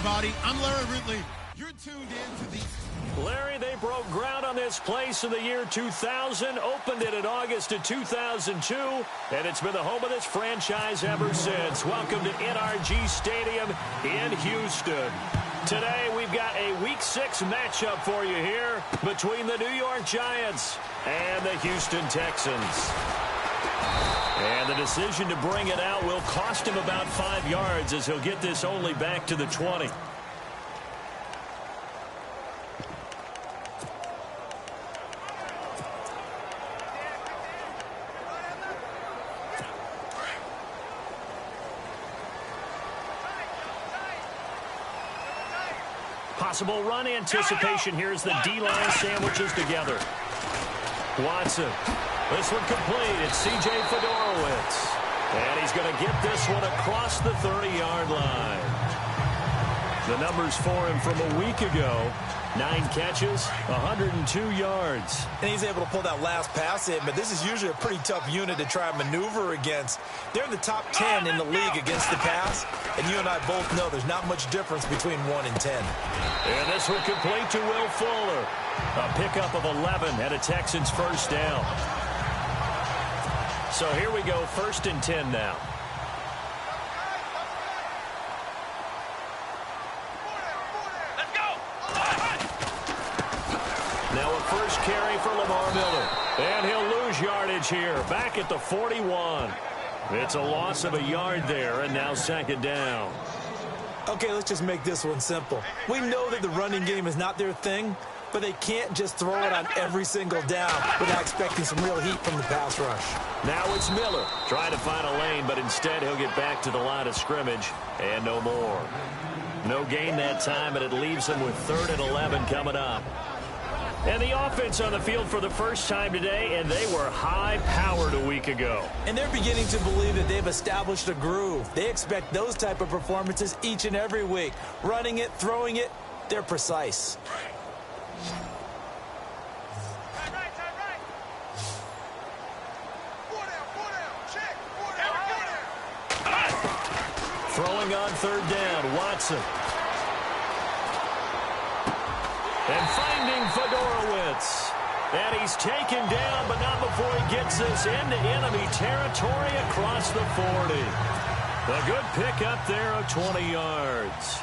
everybody. I'm Larry Ridley. You're tuned in to the... Larry, they broke ground on this place in the year 2000, opened it in August of 2002, and it's been the home of this franchise ever since. Welcome to NRG Stadium in Houston. Today, we've got a Week 6 matchup for you here between the New York Giants and the Houston Texans. And the decision to bring it out will cost him about 5 yards as he'll get this only back to the 20. Possible run anticipation here as the D-line sandwiches together. Watson. This one complete. It's C.J. Fedorowicz. And he's going to get this one across the 30-yard line. The numbers for him from a week ago. 9 catches, 102 yards. And he's able to pull that last pass in, but this is usually a pretty tough unit to try and maneuver against. They're in the top 10 in the league against the pass, and you and I both know there's not much difference between 1 and 10. And this one complete to Will Fuller. A pickup of 11 and a Texans first down. So here we go, 1st and 10 now. Now a first carry for Lamar Miller. And he'll lose yardage here, back at the 41. It's a loss of a yard there, and now 2nd down. Okay, let's just make this one simple. We know that the running game is not their thing, but they can't just throw it on every single down without expecting some real heat from the pass rush. Now it's Miller trying to find a lane, but instead he'll get back to the line of scrimmage and no more. No gain that time, but it leaves him with 3rd and 11 coming up. And the offense on the field for the first time today, and they were high-powered a week ago. And they're beginning to believe that they've established a groove. They expect those type of performances each and every week. Running it, throwing it, they're precise. Throwing on 3rd down, Watson. And finding Fedorowicz. And he's taken down, but not before he gets this into enemy territory across the 40. A good pick up there of 20 yards.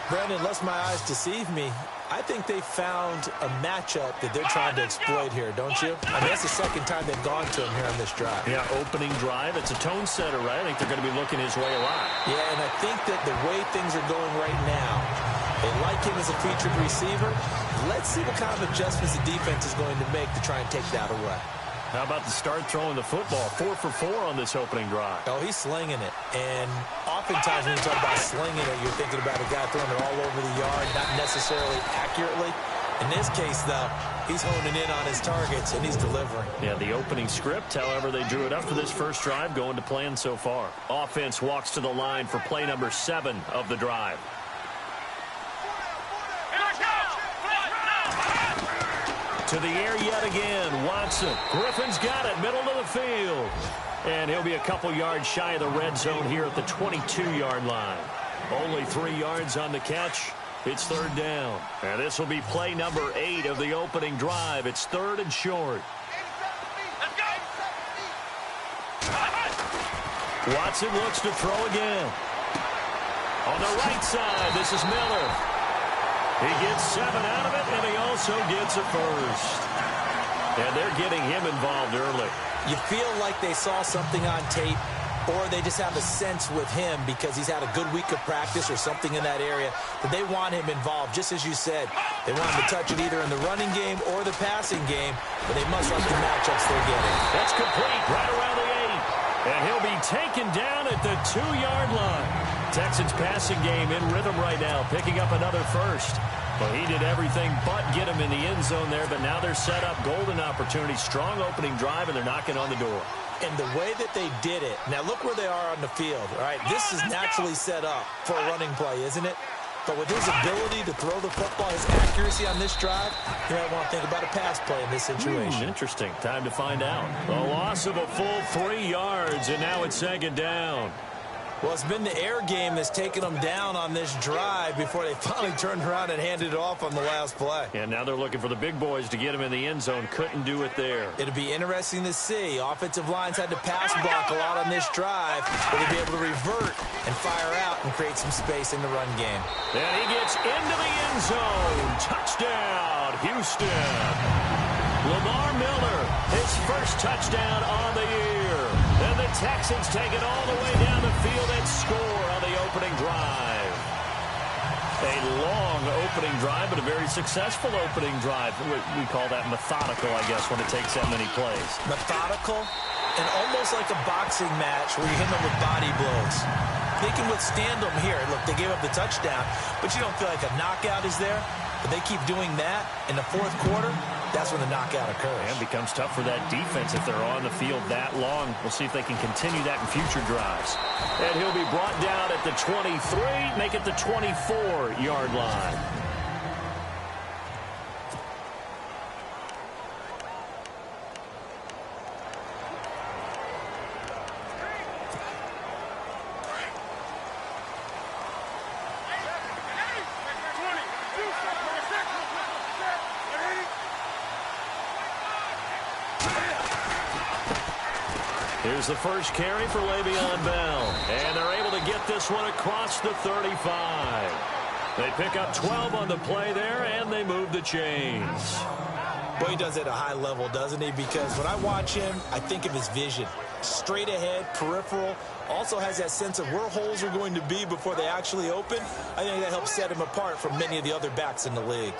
Brandon, lest my eyes deceive me, I think they found a matchup that they're trying to exploit here, don't you? I mean, that's the 2nd time they've gone to him here on this drive. Yeah, opening drive. It's a tone setter, right? I think they're going to be looking his way a lot. Yeah, and I think that the way things are going right now, they like him as a featured receiver. Let's see what kind of adjustments the defense is going to make to try and take that away. How about the start throwing the football? 4 for 4 on this opening drive. Oh, he's slinging it. And oftentimes when you talk about slinging it, you're thinking about a guy throwing it all over the yard, not necessarily accurately. In this case, though, he's honing in on his targets, and he's delivering. Yeah, the opening script, however, they drew it up for this first drive, going to plan so far. Offense walks to the line for play number 7 of the drive. To the air yet again, Watson. Griffin's got it, middle of the field. And he'll be a couple yards shy of the red zone here at the 22-yard line. Only 3 yards on the catch. It's 3rd down. And this will be play number 8 of the opening drive. It's 3rd and short. Watson looks to throw again. On the right side, this is Miller. He gets 7 out of it, and he also gets a first. And they're getting him involved early. You feel like they saw something on tape, or they just have a sense with him because he's had a good week of practice or something in that area that they want him involved. Just as you said, they want him to touch it either in the running game or the passing game, but they must like the matchups they're getting. That's complete right around the 8. And he'll be taken down at the 2-yard line. Texans passing game in rhythm right now, picking up another first. Well, he did everything but get him in the end zone there, but now they're set up. Golden opportunity, strong opening drive, and they're knocking on the door. And the way that they did it, now look where they are on the field, all right? This is naturally set up for a running play, isn't it? But with his ability to throw the football, his accuracy on this drive, you might want to think about a pass play in this situation. Interesting. Time to find out. A loss of a full 3 yards, and now it's 2nd down. Well, it's been the air game that's taken them down on this drive before they finally turned around and handed it off on the last play. And now they're looking for the big boys to get him in the end zone. Couldn't do it there. It'll be interesting to see. Offensive lines had to pass block a lot on this drive. Will they be able to revert and fire out and create some space in the run game? And he gets into the end zone. Touchdown, Houston. Lamar Miller, his first touchdown on the year. And the Texans take it all the way down the field and score on the opening drive. A long opening drive, but a very successful opening drive. We call that methodical, I guess, when it takes that many plays. Methodical and almost like a boxing match where you hit them with body blows. They can withstand them here. Look, they gave up the touchdown, but you don't feel like a knockout is there. But they keep doing that in the fourth quarter. That's when the knockout occurs. And it becomes tough for that defense if they're on the field that long. We'll see if they can continue that in future drives. And he'll be brought down at the 23, make it the 24-yard line. Here's the first carry for Le'Veon Bell. And they're able to get this one across the 35. They pick up 12 on the play there, and they move the chains. Boy, he does it at a high level, doesn't he? Because when I watch him, I think of his vision. Straight ahead, peripheral. Also has that sense of where holes are going to be before they actually open. I think that helps set him apart from many of the other backs in the league.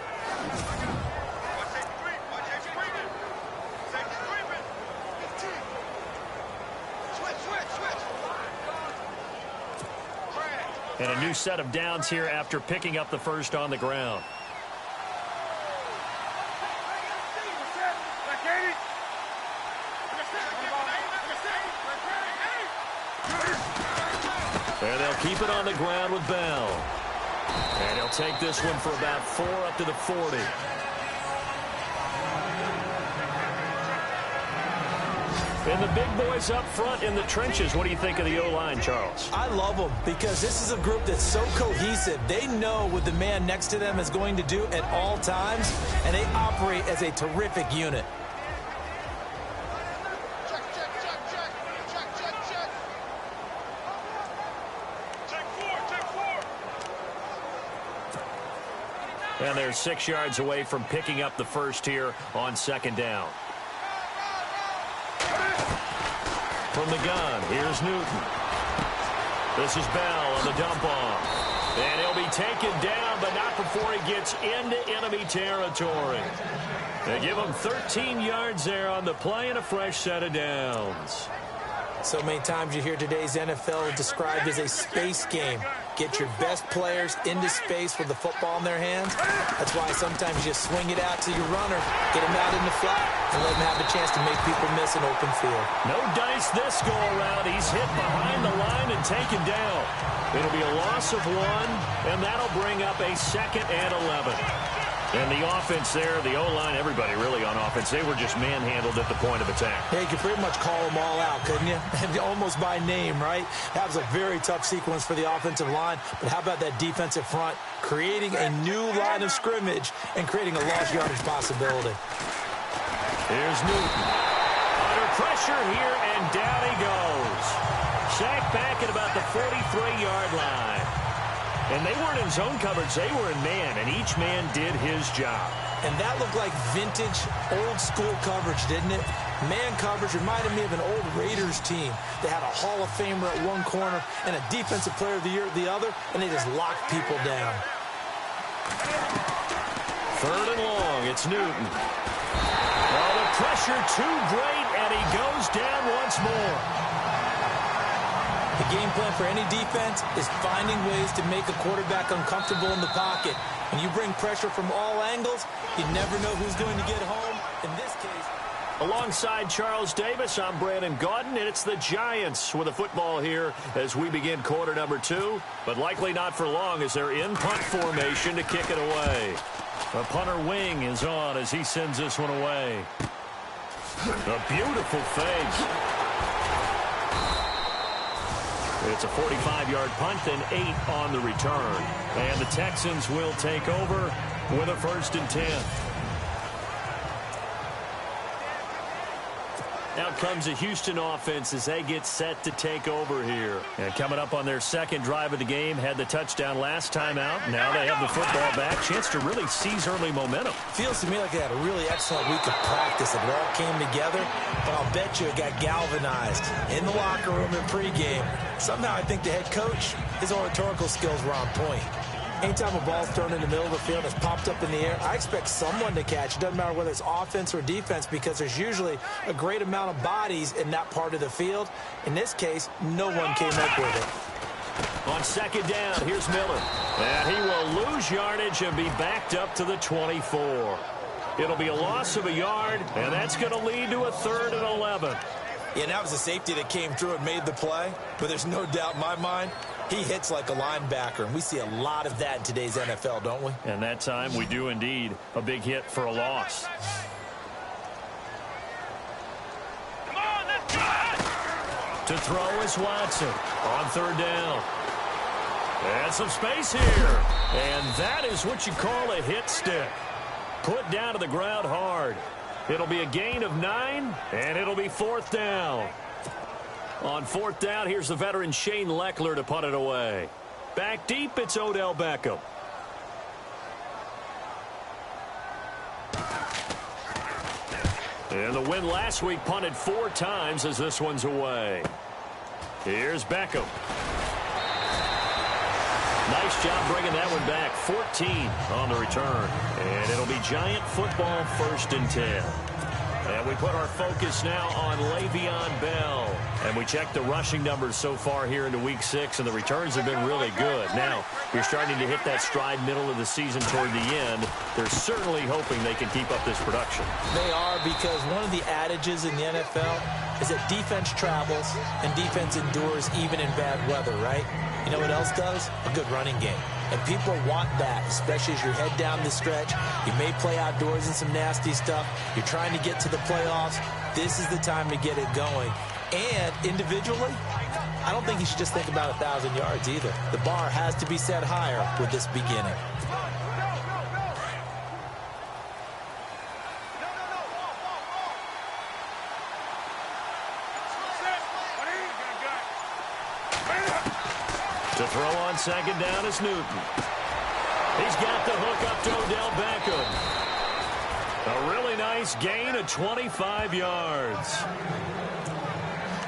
And a new set of downs here after picking up the first on the ground. And they'll keep it on the ground with Bell. And he'll take this one for about 4 up to the 40. And the big boys up front in the trenches. What do you think of the O-line, Charles? I love them because this is a group that's so cohesive. They know what the man next to them is going to do at all times, and they operate as a terrific unit. And they're 6 yards away from picking up the first here on second down. From the gun, here's Newton. This is Bell on the dump off. And he'll be taken down, but not before he gets into enemy territory. They give him 13 yards there on the play and a fresh set of downs. So many times you hear today's NFL described as a space game. Get your best players into space with the football in their hands. That's why sometimes you swing it out to your runner, get him out in the flat, and let him have a chance to make people miss an open field. No dice this go-around. He's hit behind the line and taken down. It'll be a loss of 1, and that'll bring up a 2nd and 11. And the offense there, the O-line, everybody really on offense, they were just manhandled at the point of attack. Yeah, you could pretty much call them all out, couldn't you? Almost by name, right? That was a very tough sequence for the offensive line. But how about that defensive front creating a new line of scrimmage and creating a lost yardage possibility? Here's Newton. Under pressure here, and down he goes. Sacked back at about the 43-yard line. And they weren't in zone coverage. They were in man, and each man did his job. And that looked like vintage, old-school coverage, didn't it? Man coverage reminded me of an old Raiders team. They had a Hall of Famer at one corner and a Defensive Player of the Year at the other, and they just locked people down. 3rd and long, it's Newton. Oh, the pressure too great, and he goes down once more. The game plan for any defense is finding ways to make a quarterback uncomfortable in the pocket. When you bring pressure from all angles, you never know who's going to get home. In this case, alongside Charles Davis, I'm Brandon Gaudin, and it's the Giants with a football here as we begin quarter number 2, but likely not for long as they're in punt formation to kick it away. The punter wing is on as he sends this one away. A beautiful fake. It's a 45-yard punt and 8 on the return. And the Texans will take over with a 1st and 10. Out comes the Houston offense as they get set to take over here. And coming up on their second drive of the game, had the touchdown last time out. Now they have the football back. Chance to really seize early momentum. Feels to me like they had a really excellent week of practice. It all came together, but I'll bet you it got galvanized in the locker room in pregame. Somehow I think the head coach, his oratorical skills were on point. Anytime a ball's thrown in the middle of the field and it's popped up in the air, I expect someone to catch. It doesn't matter whether it's offense or defense because there's usually a great amount of bodies in that part of the field. In this case, no one came up with it. On 2nd down, here's Miller. And he will lose yardage and be backed up to the 24. It'll be a loss of a yard, and that's going to lead to a 3rd and 11. Yeah, that was a safety that came through and made the play, but there's no doubt in my mind he hits like a linebacker, and we see a lot of that in today's NFL, don't we? And that time we do indeed. A big hit for a loss. Come on, let's go! To throw is Watson on 3rd down. And some space here. And that is what you call a hit stick. Put down to the ground hard. It'll be a gain of 9, and it'll be 4th down. On 4th down, here's the veteran Shane Leckler to punt it away. Back deep, it's Odell Beckham. And the win last week punted 4 times as this one's away. Here's Beckham. Nice job bringing that one back. 14 on the return. And it'll be Giant football 1st and 10. And we put our focus now on Le'Veon Bell. And we check the rushing numbers so far here into Week 6, and the returns have been really good. Now, you're starting to hit that stride middle of the season toward the end. They're certainly hoping they can keep up this production. They are, because one of the adages in the NFL is that defense travels and defense endures even in bad weather, right? You know what else does? A good running game. And people want that, especially as you head down the stretch. You may play outdoors in some nasty stuff. You're trying to get to the playoffs. This is the time to get it going. And individually, I don't think you should just think about 1,000 yards either. The bar has to be set higher with this beginning. To throw on 2nd down is Newton. He's got the hook up to Odell Beckham. A really nice gain of 25 yards.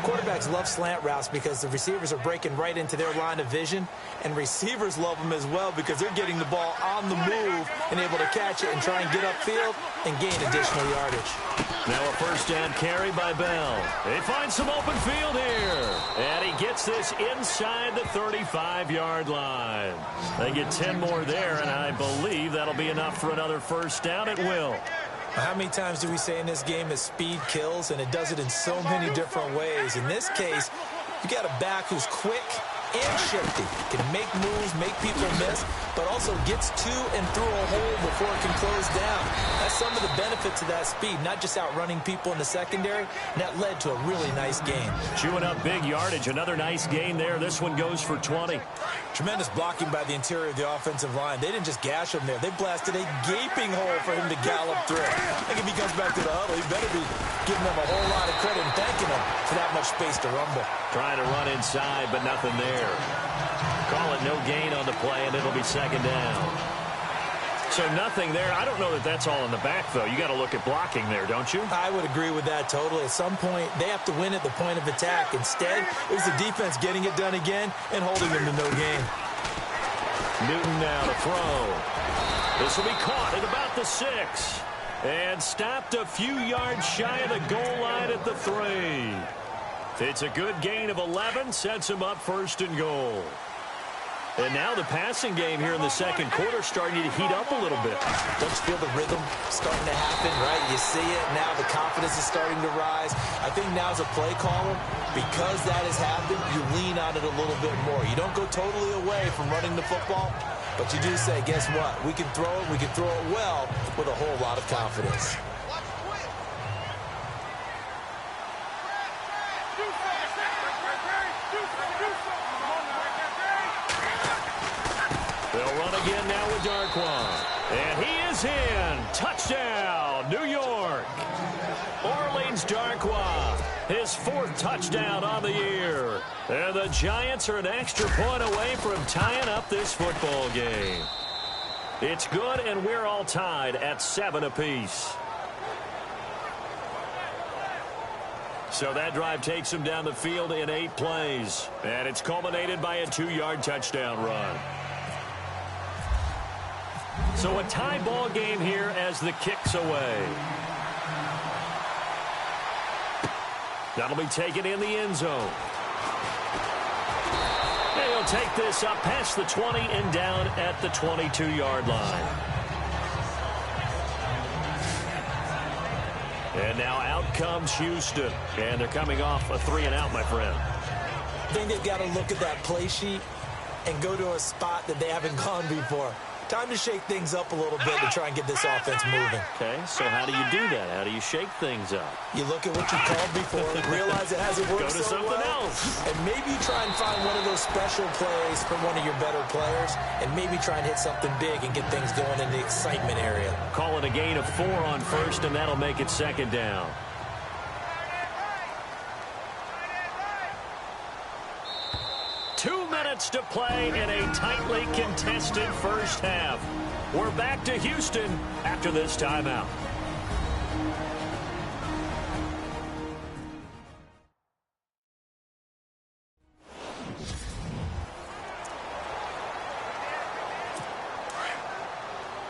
Quarterbacks love slant routes because the receivers are breaking right into their line of vision, and receivers love them as well because they're getting the ball on the move and able to catch it and try and get upfield and gain additional yardage. Now a 1st down carry by Bell. They find some open field here. And he gets this inside the 35-yard line. They get 10 more there, and I believe that'll be enough for another 1st down. It will. How many times do we say in this game that speed kills, and it does it in so many different ways? In this case, you got a back who's quick and shifty, can make moves, make people miss, but also gets to and through a hole before it can close down. That's some of the benefits of that speed, not just outrunning people in the secondary, and that led to a really nice game. Chewing up big yardage, another nice gain there. This one goes for 20. Tremendous blocking by the interior of the offensive line. They didn't just gash him there. They blasted a gaping hole for him to gallop through. I think if he comes back to the huddle, he better be giving them a whole lot of credit and thanking them for that much space to rumble. Trying to run inside, but nothing there. Call it no gain on the play, and it'll be 2nd down. So nothing there. I don't know that that's all in the back, though. You got to look at blocking there, don't you? I would agree with that totally. At some point, they have to win at the point of attack. Instead, it was the defense getting it done again and holding them to no gain. Newton now to throw. This will be caught at about the 6. And stopped a few yards shy of the goal line at the 3. It's a good gain of 11, sets him up 1st and goal. And now the passing game here in the second quarter starting to heat up a little bit. Don't you feel the rhythm starting to happen, right? You see it now. The confidence is starting to rise. I think now as a play caller, because that has happened, you lean on it a little bit more. You don't go totally away from running the football, but you do say, guess what? We can throw it. We can throw it well with a whole lot of confidence. They'll run again now with Darkwan. And he is in. Touchdown, New York. Orleans Darkwan, his 4th touchdown on the year. And the Giants are an extra point away from tying up this football game. It's good, and we're all tied at 7 apiece. So that drive takes him down the field in 8 plays. And it's culminated by a 2-yard touchdown run. So a tie ball game here as the kick's away. That'll be taken in the end zone. And he'll take this up past the 20 and down at the 22-yard line. And now out comes Houston. And they're coming off a 3-and-out, my friend. I think they've got to look at that play sheet and go to a spot that they haven't gone before. Time to shake things up a little bit to try and get this offense moving. Okay, so how do you do that? How do you shake things up? You look at what you called before, realize it hasn't worked Go to so something well, else. and maybe try and find one of those special plays from one of your better players, and maybe try and hit something big and get things going in the excitement area. Call it a gain of 4 on first, and that'll make it 2nd down. To play in a tightly contested first half. We're back to Houston after this timeout.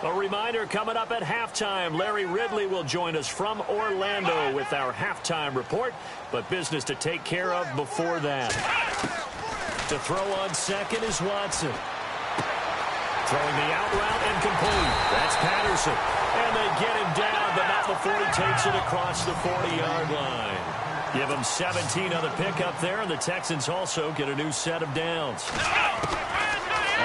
A reminder coming up at halftime, Larry Ridley will join us from Orlando with our halftime report, but business to take care of before that. To throw on second is Watson. Throwing the out route and complete. That's Patterson. And they get him down, but not before he takes it across the 40-yard line. Give him 17 on the pickup there, and the Texans also get a new set of downs.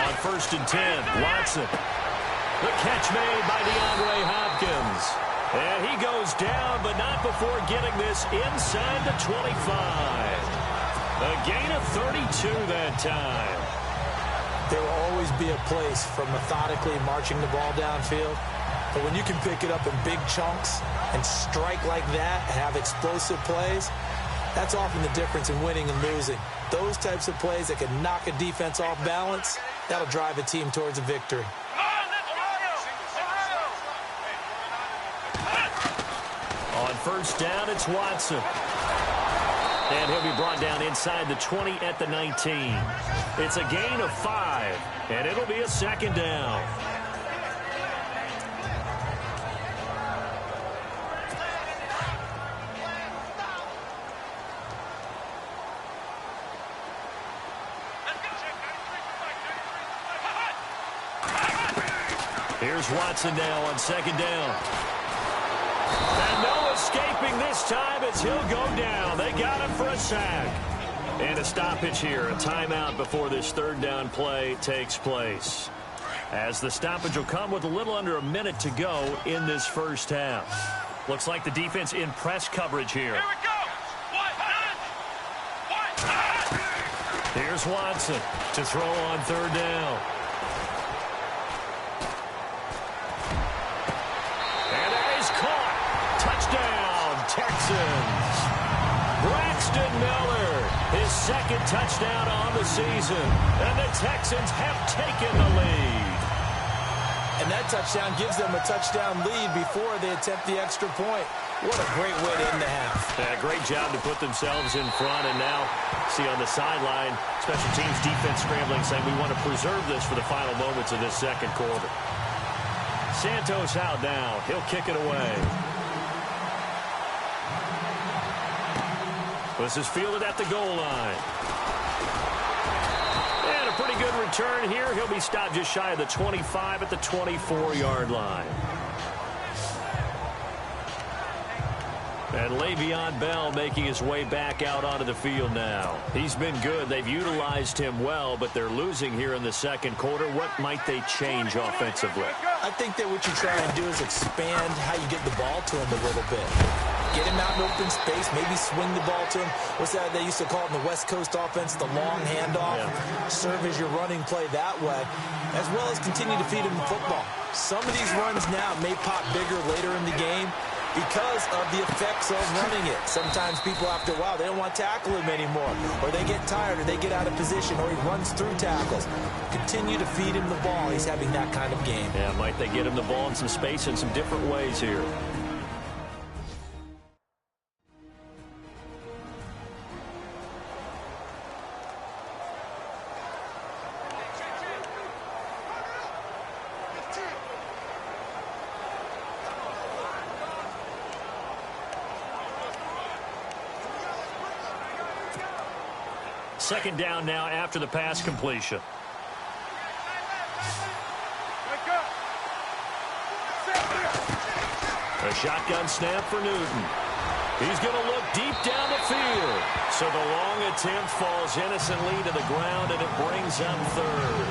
On 1st and 10, Watson. The catch made by DeAndre Hopkins. And he goes down, but not before getting this inside the 25. A gain of 32 that time. There will always be a place for methodically marching the ball downfield. But when you can pick it up in big chunks and strike like that and have explosive plays, that's often the difference in winning and losing. Those types of plays that can knock a defense off balance, that'll drive a team towards a victory. On 1st down, it's Watson. And he'll be brought down inside the 20 at the 19. It's a gain of 5, and it'll be a 2nd down. Here's Watson now on 2nd down. And no escaping this time as he'll go down. They got him for a sack. And a stoppage here, a timeout before this 3rd down play takes place. As the stoppage will come with a little under a minute to go in this first half. Looks like the defense in press coverage here. Here we go. Here's Watson to throw on 3rd down. Texans. Braxton Miller, his 2nd touchdown on the season. And the Texans have taken the lead. And that touchdown gives them a touchdown lead before they attempt the extra point. What a great way to end the half. Yeah, great job to put themselves in front. And now, see on the sideline, special teams defense scrambling, saying we want to preserve this for the final moments of this 2nd quarter. Santos out now. He'll kick it away. This is fielded at the goal line. And a pretty good return here. He'll be stopped just shy of the 25 at the 24-yard line. And Le'Veon Bell making his way back out onto the field now. He's been good. They've utilized him well, but they're losing here in the 2nd quarter. What might they change offensively? I think that what you try and do is expand how you get the ball to him a little bit. Get him out in open space, maybe swing the ball to him. What's that they used to call it in the West Coast offense, the long handoff? Yeah. Serve as your running play that way, as well as continue to feed him the football. Some of these runs now may pop bigger later in the game because of the effects of running it. Sometimes people, after a while, they don't want to tackle him anymore, or they get tired, or they get out of position, or he runs through tackles. Continue to feed him the ball. He's having that kind of game. Yeah, might they get him the ball in some space in some different ways here. Second down now after the pass completion. A shotgun snap for Newton. He's going to look deep down the field. So the long attempt falls innocently to the ground, and it brings up third.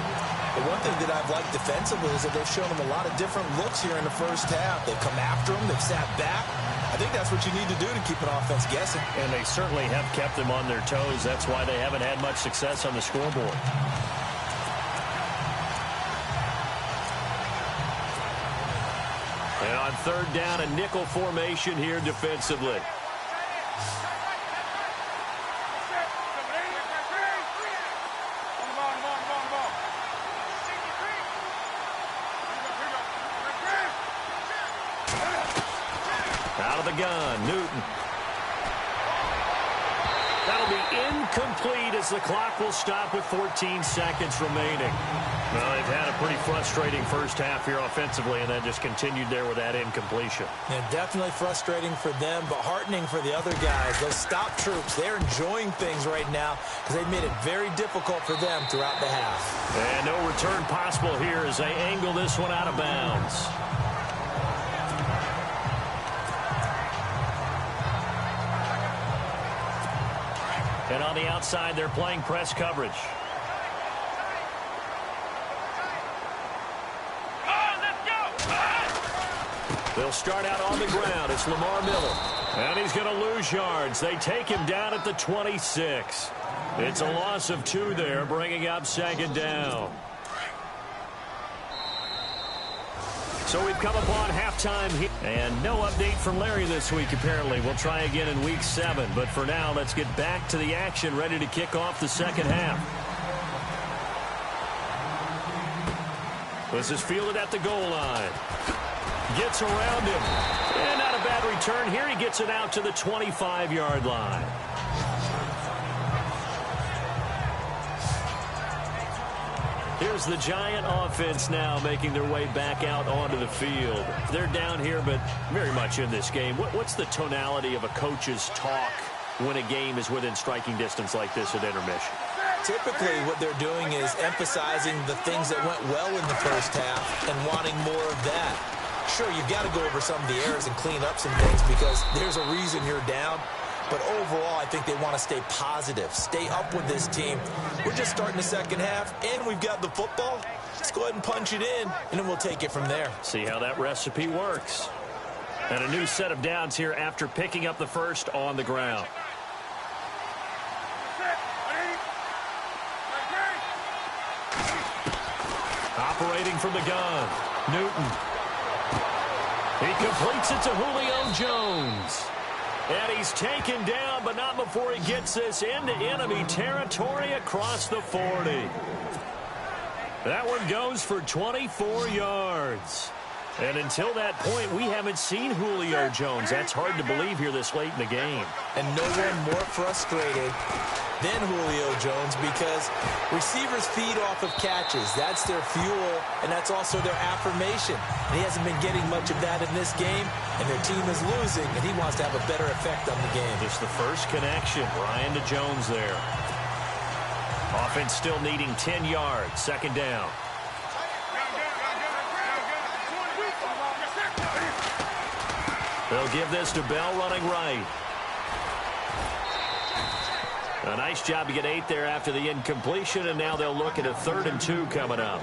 The one thing that I've liked defensively is that they've shown him a lot of different looks here in the first half. They've come after him. They've sat back. I think that's what you need to do to keep an offense guessing. And they certainly have kept them on their toes. That's why they haven't had much success on the scoreboard. And on third down, a nickel formation here defensively. Out of the gun, Newton. That'll be incomplete as the clock will stop with 14 seconds remaining. Well, they've had a pretty frustrating first half here offensively, and then just continued there with that incompletion. Yeah, definitely frustrating for them, but heartening for the other guys. Those stop troops, they're enjoying things right now because they've made it very difficult for them throughout the half. And no return possible here as they angle this one out of bounds. And on the outside, they're playing press coverage. They'll start out on the ground. It's Lamar Miller. And he's going to lose yards. They take him down at the 26. It's a loss of 2 there, bringing up second down. So we've come upon halftime here. And no update from Larry this week, apparently. We'll try again in week 7. But for now, let's get back to the action, ready to kick off the second half. This is fielded at the goal line. Gets around him. And not a bad return here. He gets it out to the 25-yard line. Here's the Giant offense now making their way back out onto the field. They're down here, but very much in this game. What's the tonality of a coach's talk when a game is within striking distance like this at intermission? Typically, what they're doing is emphasizing the things that went well in the first half and wanting more of that. Sure, you've got to go over some of the errors and clean up some things because there's a reason you're down. But overall, I think they want to stay positive, stay up with this team. We're just starting the second half, and we've got the football. Let's go ahead and punch it in, and then we'll take it from there. See how that recipe works. And a new set of downs here after picking up the first on the ground. Operating from the gun, Newton. He completes it to Julio Jones. And he's taken down, but not before he gets this into enemy territory across the 40. That one goes for 24 yards. And until that point, we haven't seen Julio Jones. That's hard to believe here this late in the game. And no one more frustrated than Julio Jones because receivers feed off of catches. That's their fuel, and that's also their affirmation. And he hasn't been getting much of that in this game, and their team is losing, and he wants to have a better effect on the game. Just the first connection, Ryan to Jones there. Offense still needing 10 yards, second down. They'll give this to Bell running right. A nice job to get 8 there after the incompletion, and now they'll look at a 3rd and 2 coming up.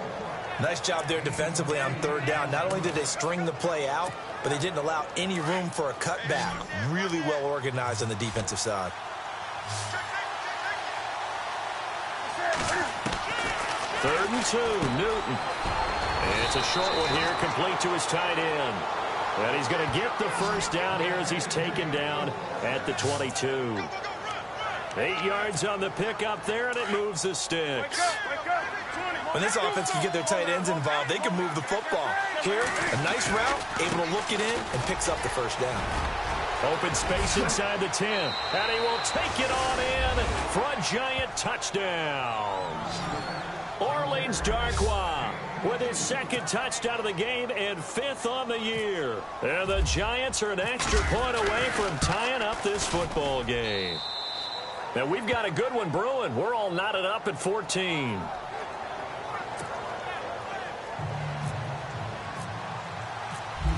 Nice job there defensively on third down. Not only did they string the play out, but they didn't allow any room for a cutback. Really well organized on the defensive side. Third and 2, Newton. It's a short one here, complete to his tight end. And he's going to get the first down here as he's taken down at the 22. 8 yards on the pickup there, and it moves the sticks. When this offense can get their tight ends involved, they can move the football. Here, a nice route, able to look it in, and picks up the first down. Open space inside the 10, and he will take it on in for a giant touchdown. Orleans Darkwa with his second touchdown of the game and 5th on the year. And the Giants are an extra point away from tying up this football game. Now we've got a good one brewing. We're all knotted up at 14.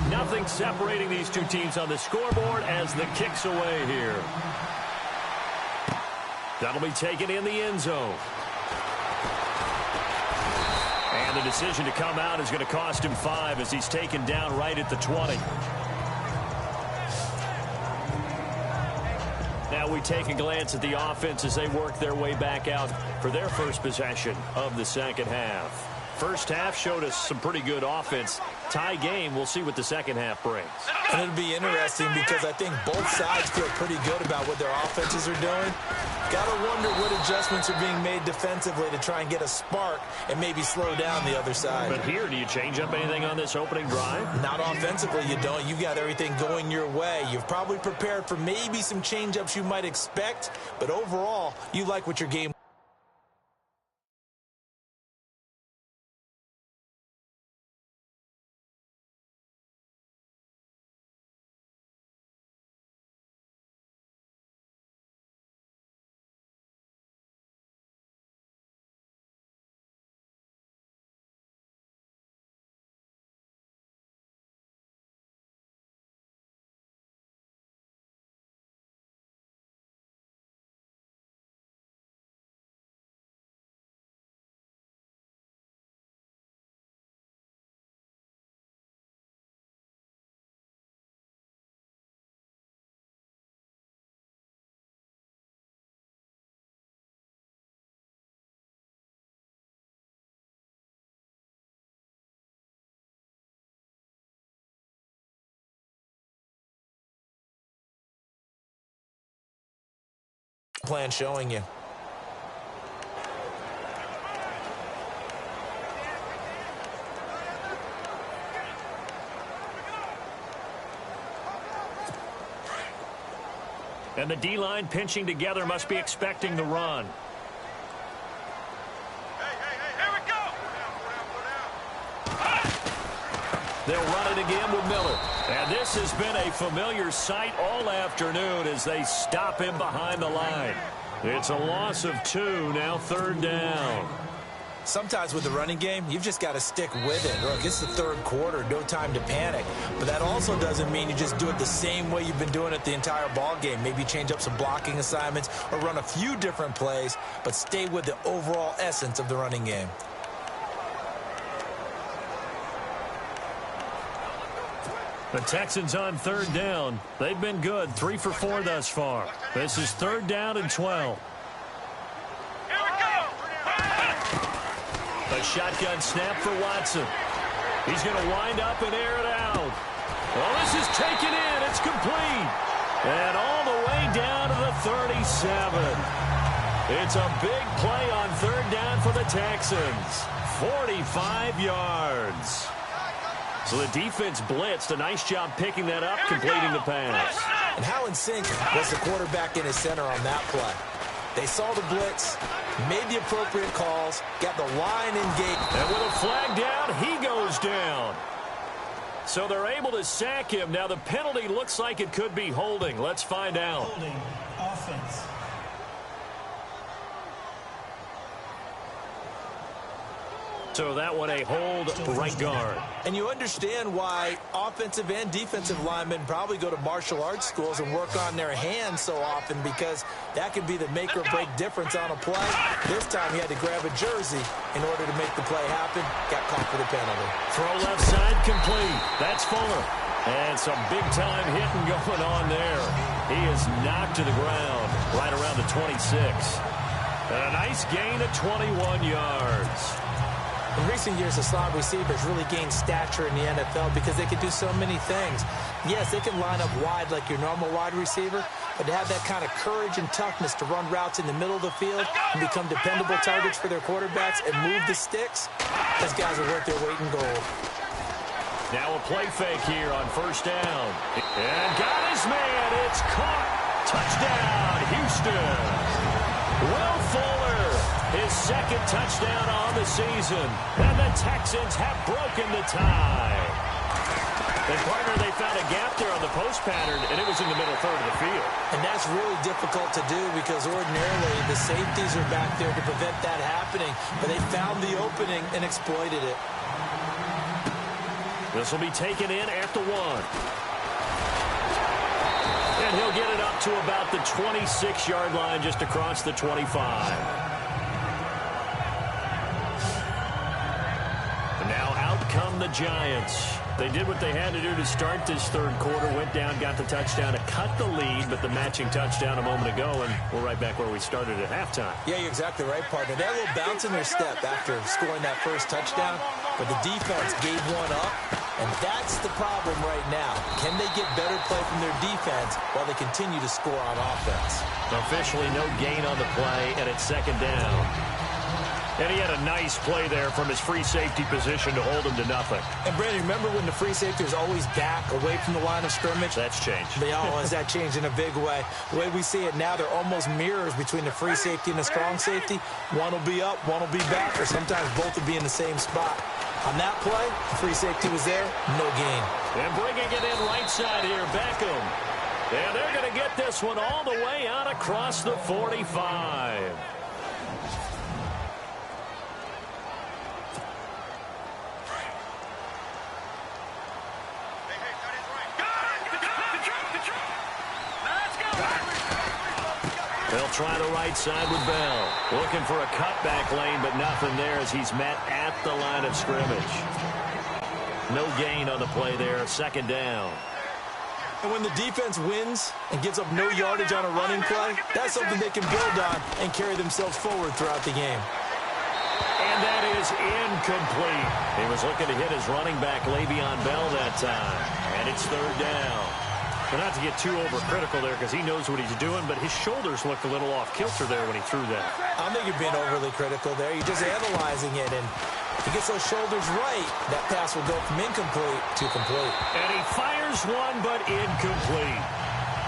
Nothing separating these two teams on the scoreboard as the kick's away here. That'll be taken in the end zone. And the decision to come out is going to cost him 5 as he's taken down right at the 20. Now we take a glance at the offense as they work their way back out for their first possession of the second half. First half showed us some pretty good offense. Tie game, we'll see what the second half brings. And it'll be interesting because I think both sides feel pretty good about what their offenses are doing. Got to wonder what adjustments are being made defensively to try and get a spark and maybe slow down the other side. But here, do you change up anything on this opening drive? Not offensively, you don't. You've got everything going your way. You've probably prepared for maybe some change-ups you might expect, but overall, you like what your game plan showing you. And the D-line pinching together must be expecting the run. Here we go. They'll run it again with Miller. And this has been a familiar sight all afternoon as they stop him behind the line. It's a loss of 2, now third down. Sometimes with the running game, you've just got to stick with it. Look, it's the third quarter, no time to panic. But that also doesn't mean you just do it the same way you've been doing it the entire ball game. Maybe change up some blocking assignments or run a few different plays, but stay with the overall essence of the running game. The Texans on third down. They've been good, 3 for 4 thus far. This is third down and 12. Here we go. A shotgun snap for Watson. He's going to wind up and air it out. Well, this is taken in. It's complete. And all the way down to the 37. It's a big play on third down for the Texans. 45 yards. So the defense blitzed. A nice job picking that up, completing the pass. And how in sync was the quarterback in his center on that play? They saw the blitz, made the appropriate calls, got the line engaged. And with a flag down, he goes down. So they're able to sack him. Now the penalty looks like it could be holding. Let's find out. Holding offense. So that one a hold right guard. And you understand why offensive and defensive linemen probably go to martial arts schools and work on their hands so often, because that can be the make or break difference on a play. This time he had to grab a jersey in order to make the play happen. Got caught for the penalty. Throw left side complete. That's Fuller. And some big-time hitting going on there. He is knocked to the ground right around the 26. And a nice gain of 21 yards. In recent years, the slot receivers really gained stature in the NFL because they can do so many things. Yes, they can line up wide like your normal wide receiver, but to have that kind of courage and toughness to run routes in the middle of the field and become dependable targets for their quarterbacks and move the sticks, those guys are worth their weight in gold. Now a play fake here on first down. And got his man. It's caught. Touchdown, Houston. Will Fuller, his second touchdown on the season. And the Texans have broken the tie. And, partner, they found a gap there on the post pattern, and it was in the middle third of the field. And that's really difficult to do because ordinarily the safeties are back there to prevent that happening. But they found the opening and exploited it. This will be taken in at the 1. And he'll get it up to about the 26-yard line, just across the 25. And now out come the Giants. They did what they had to do to start this third quarter, went down, got the touchdown to cut the lead, but the matching touchdown a moment ago, and we're right back where we started at halftime. Yeah, you're exactly right, partner. They had a little bounce in their step after scoring that first touchdown, but the defense gave one up, and that's the problem right now. Can they get better play from their defense while they continue to score on offense? Officially no gain on the play, and it's second down. And he had a nice play there from his free safety position to hold him to nothing. And, Brandon, remember when the free safety was always back away from the line of scrimmage? That's changed. Has that changed in a big way? The way we see it now, they're almost mirrors between the free safety and the strong safety. One will be up, one will be back, or sometimes both will be in the same spot. On that play, the free safety was there, no gain. And bringing it in right side here, Beckham. And they're going to get this one all the way out across the 45. They'll try the right side with Bell. Looking for a cutback lane, but nothing there as he's met at the line of scrimmage. No gain on the play there. Second down. And when the defense wins and gives up no yardage on a running play, that's something they can build on and carry themselves forward throughout the game. And that is incomplete. He was looking to hit his running back, Le'Veon Bell, that time. And it's third down. But not to get too overcritical there because he knows what he's doing, but his shoulders looked a little off kilter there when he threw that. I don't think you're being overly critical there. You're just analyzing it, and if he gets those shoulders right, that pass will go from incomplete to complete. And he fires one, but incomplete.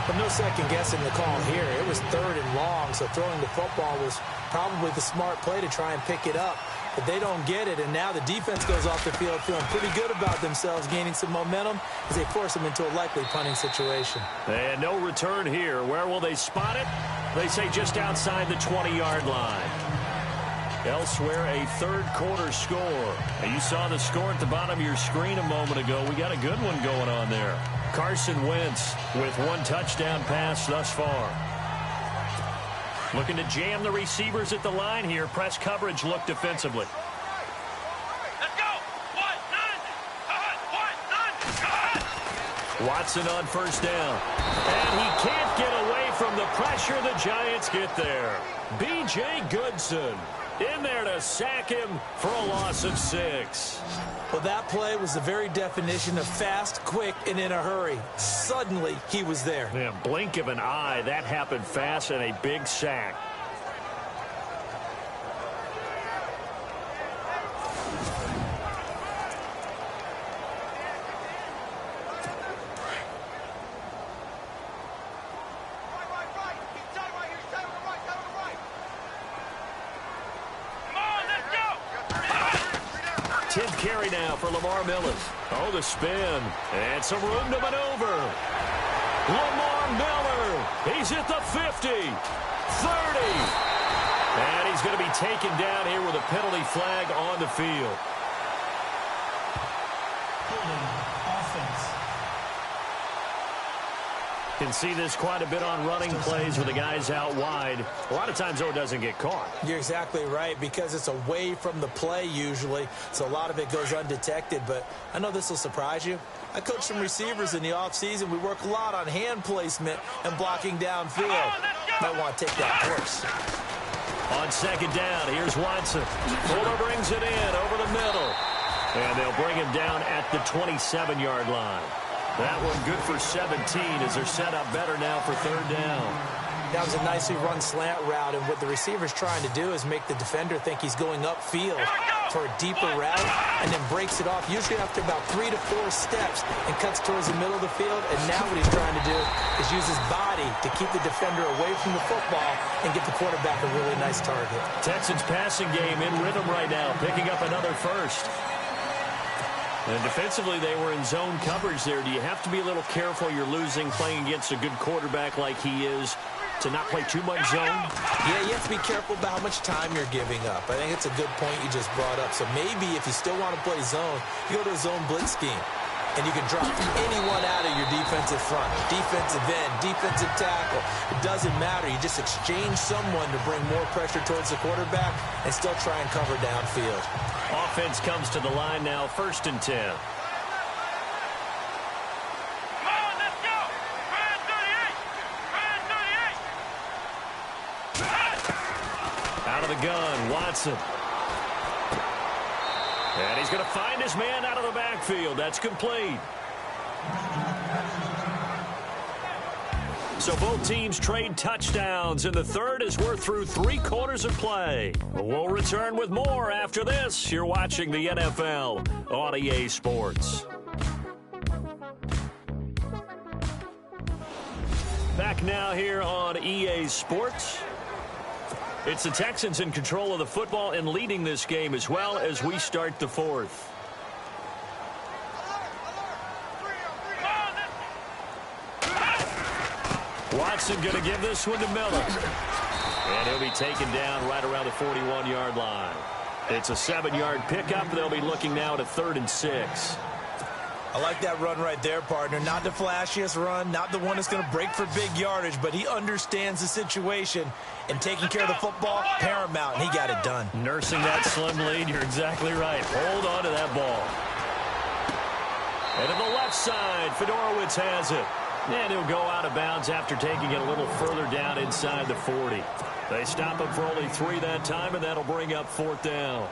But no second guessing the call here. It was third and long, so throwing the football was probably the smart play to try and pick it up. But they don't get it, and now the defense goes off the field feeling pretty good about themselves, gaining some momentum as they force them into a likely punting situation. And no return here. Where will they spot it? They say just outside the 20-yard line. Elsewhere, a third quarter score. Now, you saw the score at the bottom of your screen a moment ago. We got a good one going on there. Carson Wentz with one touchdown pass thus far. Looking to jam the receivers at the line here. Press coverage look defensively. Let's go. 1-9. Watson on first down. And he can't get away from the pressure. The Giants get there. B.J. Goodson in there to sack him for a loss of 6. Well, that play was the very definition of fast, quick, and in a hurry. Suddenly, he was there. Yeah, blink of an eye. That happened fast and a big sack. Carry now for Lamar Miller. Oh, the spin. And some room to maneuver. Lamar Miller. He's at the 50. 30. And he's going to be taken down here with a penalty flag on the field. Can see this quite a bit on running plays with the guys out wide. A lot of times, though, it doesn't get caught. You're exactly right, because it's away from the play usually, so a lot of it goes undetected. But I know this will surprise you. I coach some receivers in the offseason. We work a lot on hand placement and blocking downfield. Might want to take that course. On second down, here's Watson. Fuller brings it in over the middle. And they'll bring him down at the 27-yard line. That one good for 17 as they're set up better now for third down. That was a nicely run slant route, and what the receiver's trying to do is make the defender think he's going upfield for a deeper route, and then breaks it off, usually after about 3 to 4 steps, and cuts towards the middle of the field. And now what he's trying to do is use his body to keep the defender away from the football and get the quarterback a really nice target. Texans passing game in rhythm right now, picking up another first. And defensively, they were in zone coverage there. Do you have to be a little careful? You're losing, playing against a good quarterback like he is, to not play too much zone? Yeah, you have to be careful about how much time you're giving up. I think it's a good point you just brought up. So maybe if you still want to play zone, you go to a zone blitz scheme. And you can drop anyone out of your defensive front, defensive end, defensive tackle. It doesn't matter. You just exchange someone to bring more pressure towards the quarterback and still try and cover downfield. Offense comes to the line now, 1st and 10. Out of the gun, Watson. And he's going to find his man out of the backfield. That's complete. So both teams trade touchdowns in the third as we're through 3 quarters of play. We'll return with more after this. You're watching the NFL on EA Sports. Back now here on EA Sports. It's the Texans in control of the football and leading this game as well as we start the fourth. Watson going to give this one to Miller. And he'll be taken down right around the 41-yard line. It's a 7-yard pickup. They'll be looking now at a 3rd and 6. I like that run right there, partner. Not the flashiest run, not the one that's going to break for big yardage, but he understands the situation, and taking care of the football, paramount, and he got it done. Nursing that slim lead, you're exactly right. Hold on to that ball. And to the left side, Fedorowicz has it. And he'll go out of bounds after taking it a little further down inside the 40. They stop him for only 3 that time, and that'll bring up 4th down.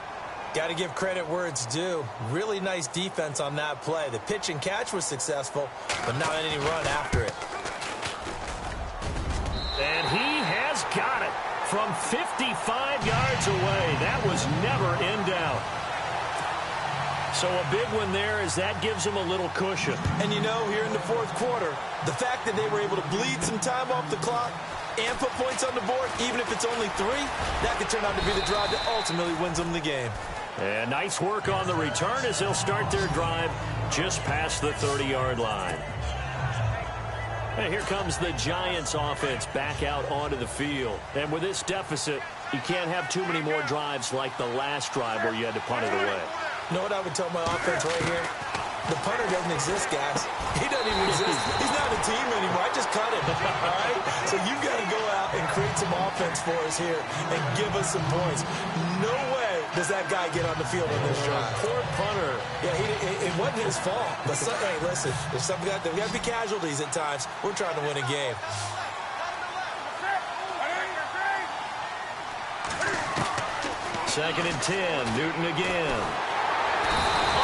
Got to give credit where it's due. Really nice defense on that play. The pitch and catch was successful, but not any run after it. And he has got it from 55 yards away. That was never in doubt. So a big one there as that gives him a little cushion. And you know, here in the 4th quarter, the fact that they were able to bleed some time off the clock and put points on the board, even if it's only 3, that could turn out to be the drive that ultimately wins them the game. And nice work on the return as they'll start their drive just past the 30-yard line. And here comes the Giants offense back out onto the field. And with this deficit, you can't have too many more drives like the last drive where you had to punt it away. You know what I would tell my offense right here? The punter doesn't exist, guys. He doesn't even exist. He's not a team anymore. I just cut him, all right? So you've got to go out and create some offense for us here and give us some points. No way does that guy get on the field on this drive. Poor punter. Yeah, it wasn't his fault. But hey, listen, there's got to be casualties at times. We're trying to win a game. Second and 10, Newton again.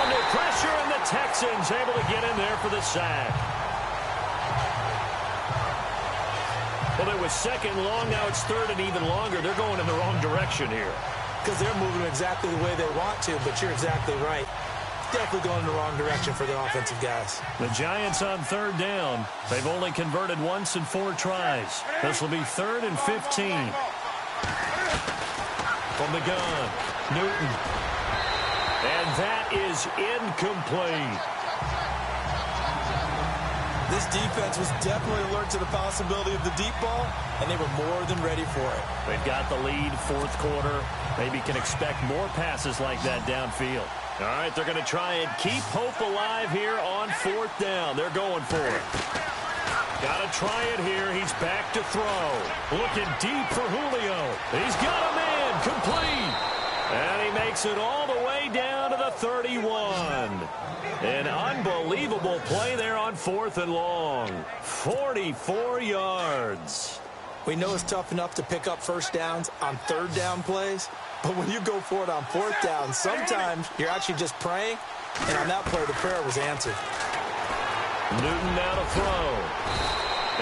Under pressure, and the Texans able to get in there for the sack. Well, it was 2nd long, now it's 3rd and even longer. They're going in the wrong direction here. Because they're moving exactly the way they want to, but you're exactly right. Definitely going in the wrong direction for the offensive guys. The Giants on 3rd down. They've only converted once in 4 tries. This will be 3rd and 15. From the gun, Newton. And that is incomplete. This defense was definitely alert to the possibility of the deep ball, and they were more than ready for it. They've got the lead, fourth quarter. Maybe can expect more passes like that downfield. All right, they're going to try and keep hope alive here on fourth down. They're going for it. Got to try it here. He's back to throw. Looking deep for Julio. He's got a man complete. And he makes it all the way down to the 31. An unbelievable play there on fourth and long. 44 yards. We know it's tough enough to pick up first downs on third down plays, but when you go for it on fourth down, sometimes you're actually just praying, and on that play, the prayer was answered. Newton now to throw.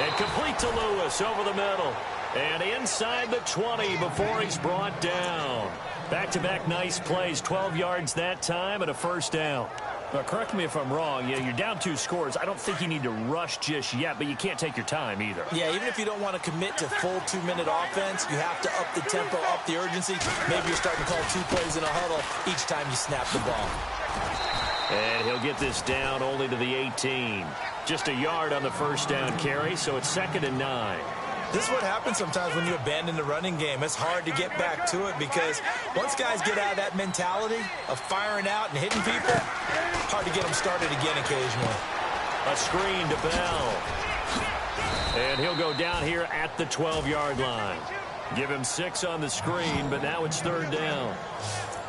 And complete to Lewis over the middle. And inside the 20 before he's brought down. Back-to-back nice plays, 12 yards that time and a first down. Now, correct me if I'm wrong. Yeah, you're down 2 scores. I don't think you need to rush just yet, but you can't take your time either. Yeah, even if you don't want to commit to full 2-minute offense, you have to up the tempo, up the urgency. Maybe you're starting to call 2 plays in a huddle each time you snap the ball. And he'll get this down only to the 18. Just a yard on the first down carry, so it's 2nd and 9. This is what happens sometimes when you abandon the running game. It's hard to get back to it because once guys get out of that mentality of firing out and hitting people, hard to get them started again occasionally. A screen to Bell. And he'll go down here at the 12-yard line. Give him 6 on the screen, but now it's 3rd down.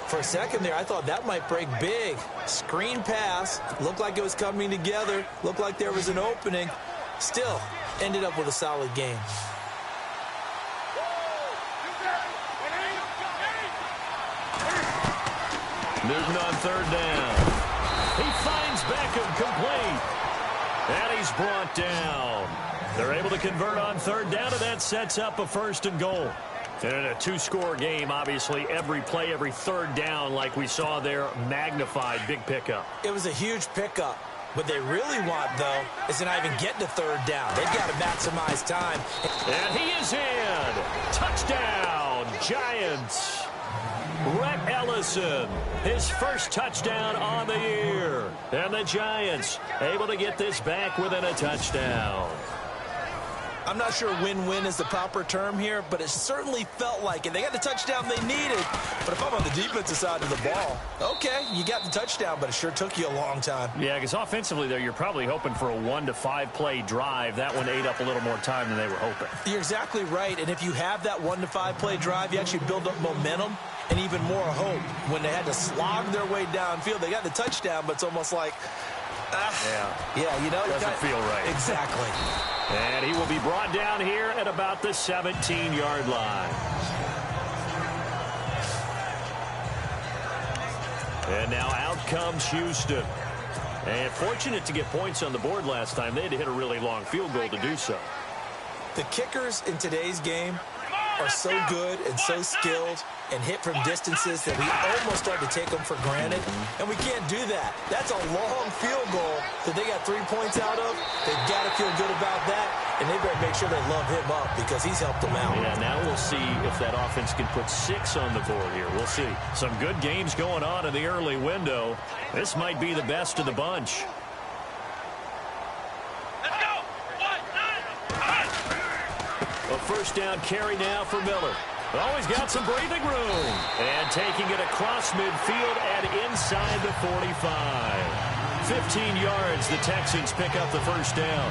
For a second there, I thought that might break big. Screen pass. Looked like it was coming together. Looked like there was an opening. Still, ended up with a solid game. Newton on 3rd down. He finds Beckham complete. And he's brought down. They're able to convert on 3rd down, and that sets up a 1st and goal. And in a 2-score game, obviously, every play, every 3rd down, like we saw there, magnified, big pickup. It was a huge pickup. What they really want, though, is to not even get to 3rd down. They've got to maximize time. And he is in. Touchdown, Giants. Rhett Ellison, his first touchdown on the year. And the Giants able to get this back within a touchdown. I'm not sure win-win is the proper term here, but it certainly felt like it. They got the touchdown they needed, but if I'm on the defensive side of the ball, okay, you got the touchdown, but it sure took you a long time. Yeah, because offensively there, you're probably hoping for a 1 to 5 play drive. That one ate up a little more time than they were hoping. You're exactly right, and if you have that 1 to 5 play drive, you actually build up momentum and even more hope. When they had to slog their way downfield, they got the touchdown, but it's almost like, yeah, you know, doesn't feel right. Exactly. And he will be brought down here at about the 17-yard line. And now out comes Houston. And fortunate to get points on the board last time. They had to hit a really long field goal to do so. The kickers in today's game are so good and so skilled and hit from distances that we almost start to take them for granted, and we can't do that. That's a long field goal that they got 3 points out of. They've got to feel good about that, and they better make sure they love him up because he's helped them out. Yeah, now we'll see if that offense can put 6 on the board here. We'll see. Some good games going on in the early window. This might be the best of the bunch. Let's go. 1, 9, 1. A first down carry now for Miller. Oh, he's got some breathing room. And taking it across midfield and inside the 45. 15 yards, the Texans pick up the first down.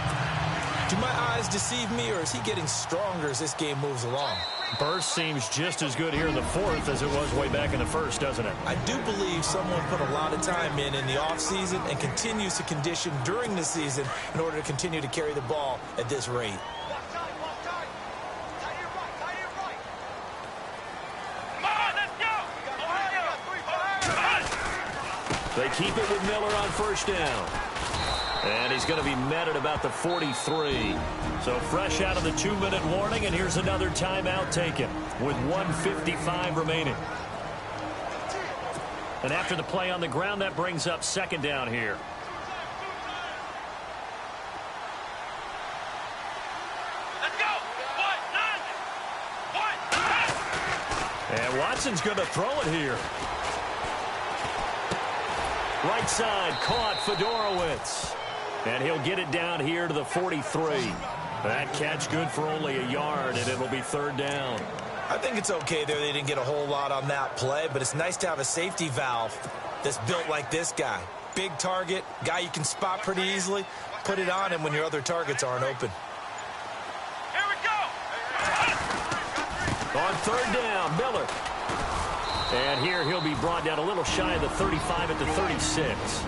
Do my eyes deceive me, or is he getting stronger as this game moves along? Burst seems just as good here in the 4th as it was way back in the 1st, doesn't it? I do believe someone put a lot of time in the offseason and continues to condition during the season in order to continue to carry the ball at this rate. They keep it with Miller on first down. And he's going to be met at about the 43. So fresh out of the 2-minute warning, and here's another timeout taken with 1:55 remaining. And after the play on the ground, that brings up 2nd down here. Let's go. 1, 9, 1. And Watson's going to throw it here. Right side, caught Fedorowicz. And he'll get it down here to the 43. That catch good for only a yard, and it'll be third down. I think it's okay there. They didn't get a whole lot on that play, but it's nice to have a safety valve that's built like this guy. Big target, guy you can spot pretty easily. Put it on him when your other targets aren't open. Here we go. On third down, Miller. And here he'll be brought down a little shy of the 35 at the 36.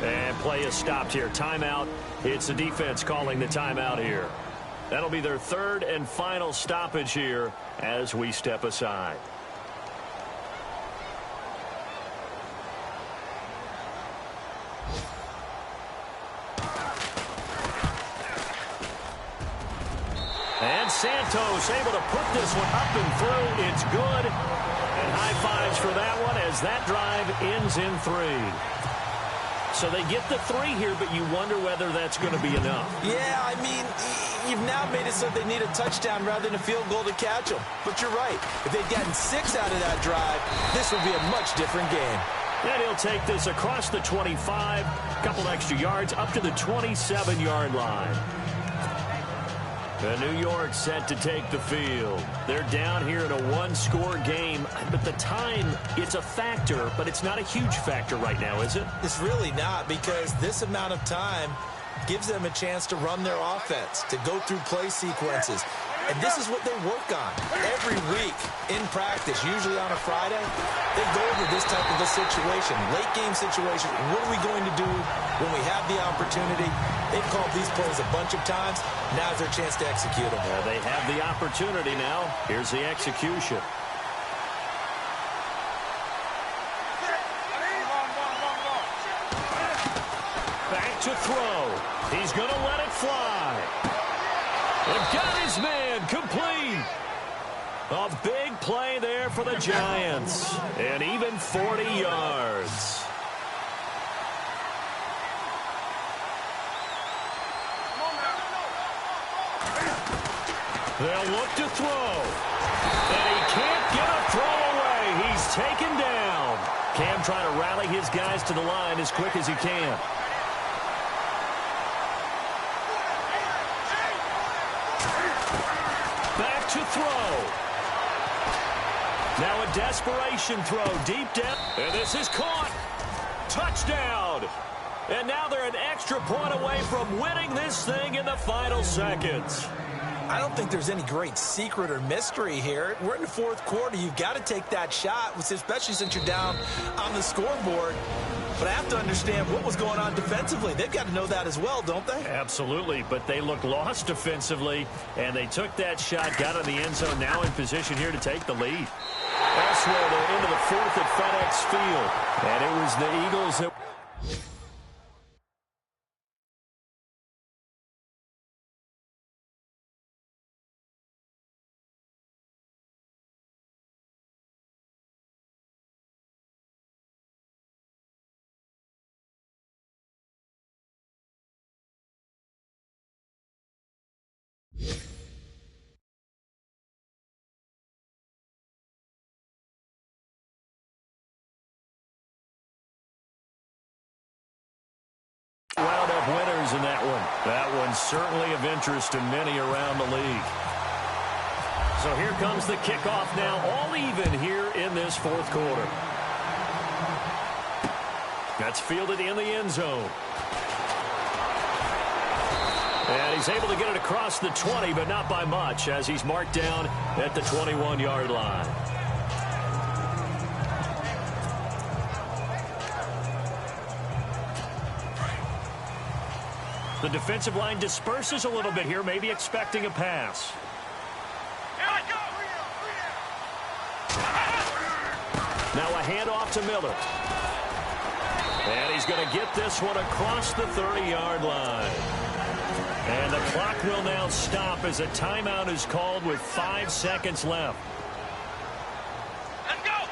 And play is stopped here. Timeout. It's the defense calling the timeout here. That'll be their third and final stoppage here as we step aside. And Santos able to put this one up and through. It's good. And high fives for that one as that drive ends in 3. So they get the 3 here, but you wonder whether that's going to be enough. Yeah, I mean, you've now made it so they need a touchdown rather than a field goal to catch them. But you're right. If they'd gotten 6 out of that drive, this would be a much different game. And he'll take this across the 25, a couple extra yards, up to the 27-yard line. The New York set to take the field. They're down here in a one-score game, but the time, it's a factor, but it's not a huge factor right now, is it? It's really not, because this amount of time gives them a chance to run their offense, to go through play sequences. And this is what they work on every week in practice, usually on a Friday. They go over this type of a situation, late-game situation. What are we going to do when we have the opportunity? They've called these plays a bunch of times. Now's their chance to execute them. They have the opportunity now. Here's the execution. Back to throw. He's going to let it fly. And got his man complete. A big play there for the Giants. And even 40 yards. They'll look to throw. And he can't get a throw away. He's taken down. Cam trying to rally his guys to the line as quick as he can. Back to throw. Now a desperation throw deep down. And this is caught. Touchdown. And now they're an extra point away from winning this thing in the final seconds. I don't think there's any great secret or mystery here. We're in the fourth quarter. You've got to take that shot, especially since you're down on the scoreboard. But I have to understand what was going on defensively. They've got to know that as well, don't they? Absolutely, but they look lost defensively, and they took that shot, got in the end zone, now in position here to take the lead. Elsewhere, they're into the fourth at FedEx Field, and it was the Eagles that... wound up winners in that one. That one's certainly of interest to many around the league. So here comes the kickoff now, all even here in this fourth quarter. That's fielded in the end zone. And he's able to get it across the 20, but not by much, as he's marked down at the 21-yard line. The defensive line disperses a little bit here, maybe expecting a pass. Now a handoff to Miller. And he's going to get this one across the 30-yard line. And the clock will now stop as a timeout is called with 5 seconds left. Let's go.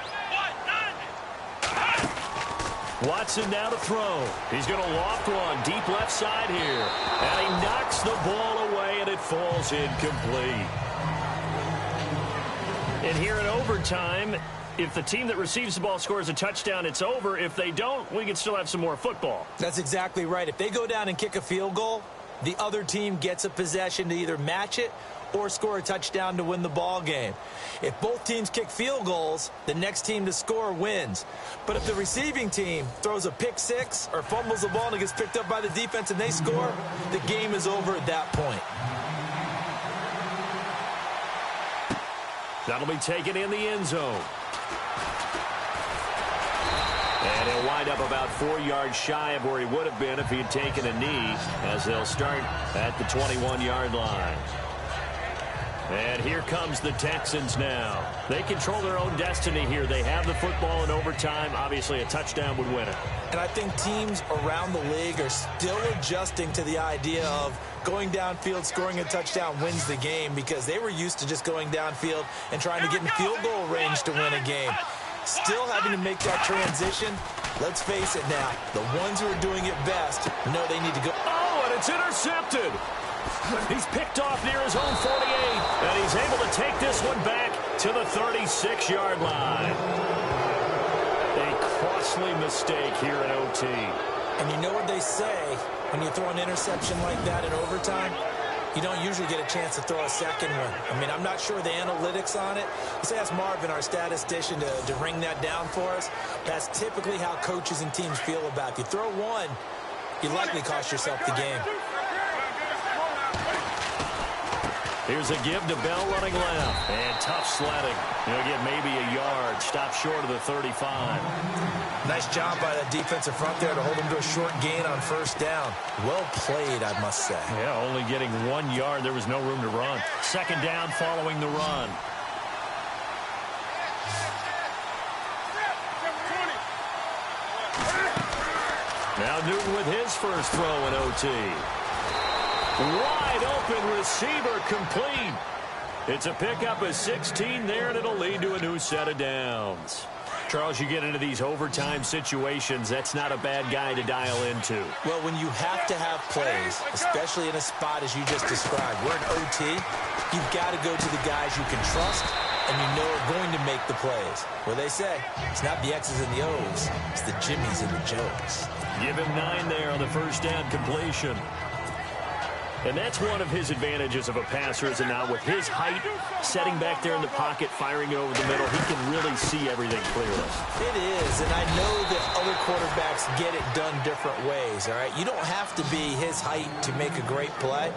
1-9. Watson now to throw. He's going to loft one deep left side here. And he knocks the ball away, and it falls incomplete. And here in overtime, If the team that receives the ball scores a touchdown, it's over. If they don't, we can still have some more football. That's exactly right. If they go down and kick a field goal, the other team gets a possession to either match it or score a touchdown to win the ball game. If both teams kick field goals, the next team to score wins. But if the receiving team throws a pick six or fumbles the ball and it gets picked up by the defense and they score, the game is over at that point. That'll be taken in the end zone. And he'll wind up about 4 yards shy of where he would have been if he had taken a knee, as they'll start at the 21-yard line. And here comes the Texans now. They control their own destiny here. They have the football in overtime. Obviously, a touchdown would win it. And I think teams around the league are still adjusting to the idea of going downfield, scoring a touchdown wins the game, because they were used to just going downfield and trying to get in field goal range to win a game. Still having to make that transition. Let's face it now, the ones who are doing it best know they need to go. Oh, and it's intercepted. He's picked off near his own 48, and he's able to take this one back to the 36-yard line. A costly mistake here in OT. And you know what they say, when you throw an interception like that in overtime, you don't usually get a chance to throw a second one. I mean, I'm not sure the analytics on it. Let's ask Marvin, our statistician, to ring that down for us. That's typically how coaches and teams feel about it. If you throw one, you likely cost yourself the game. Here's a give to Bell running left. And tough sledding. He'll get maybe a yard. Stop short of the 35. Nice job by the defensive front there to hold him to a short gain on first down. Well played, I must say. Yeah, only getting 1 yard. There was no room to run. Second down following the run. Now Newton with his first throw in OT. Wide open receiver complete. It's a pickup of 16 there, and it'll lead to a new set of downs. Charles, you get into these overtime situations, that's not a bad guy to dial into. Well, when you have to have plays, especially in a spot as you just described, we're in OT, you've got to go to the guys you can trust and you know are going to make the plays. Well, they say, it's not the X's and the O's, it's the Jimmies and the Joes. Give him 9 there on the first down completion. And that's one of his advantages of a passer, is that now with his height, setting back there in the pocket, firing it over the middle, he can really see everything clearly. It is, and I know that other quarterbacks get it done different ways, all right? You don't have to be his height to make a great play,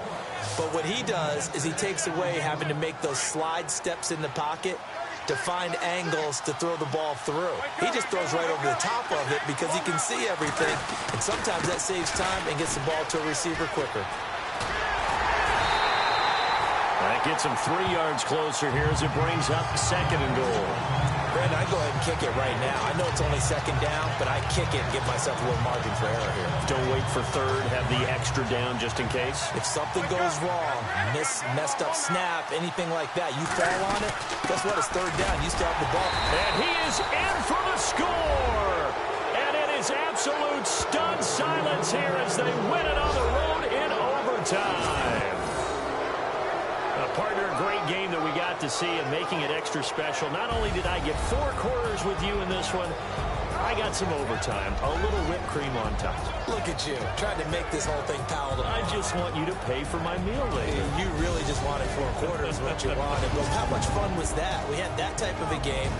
but what he does is he takes away having to make those slide steps in the pocket to find angles to throw the ball through. He just throws right over the top of it because he can see everything, and sometimes that saves time and gets the ball to a receiver quicker. That gets him 3 yards closer here as it brings up second and goal. Brandon, I go ahead and kick it right now. I know it's only second down, but I kick it and give myself a little margin for error here. Don't wait for third. Have the extra down just in case. If something goes wrong, messed up snap, anything like that, you fall on it, guess what? It's third down. You still have the ball. And he is in for the score. And it is absolute stunned silence here as they win it on the road in overtime. Partner, a great game that we got to see, and making it extra special. Not only did I get 4 quarters with you in this one, I got some overtime, a little whipped cream on top. Look at you, trying to make this whole thing palatable. I just want you to pay for my meal later. You really just wanted 4 quarters, what you wanted. But how much fun was that? We had that type of a game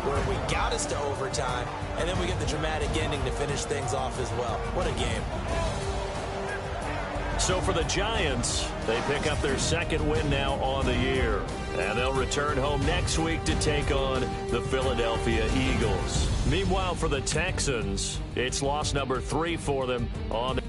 where we got us to overtime, and then we get the dramatic ending to finish things off as well. What a game. So for the Giants, they pick up their second win now on the year. And they'll return home next week to take on the Philadelphia Eagles. Meanwhile, for the Texans, it's loss number 3 for them on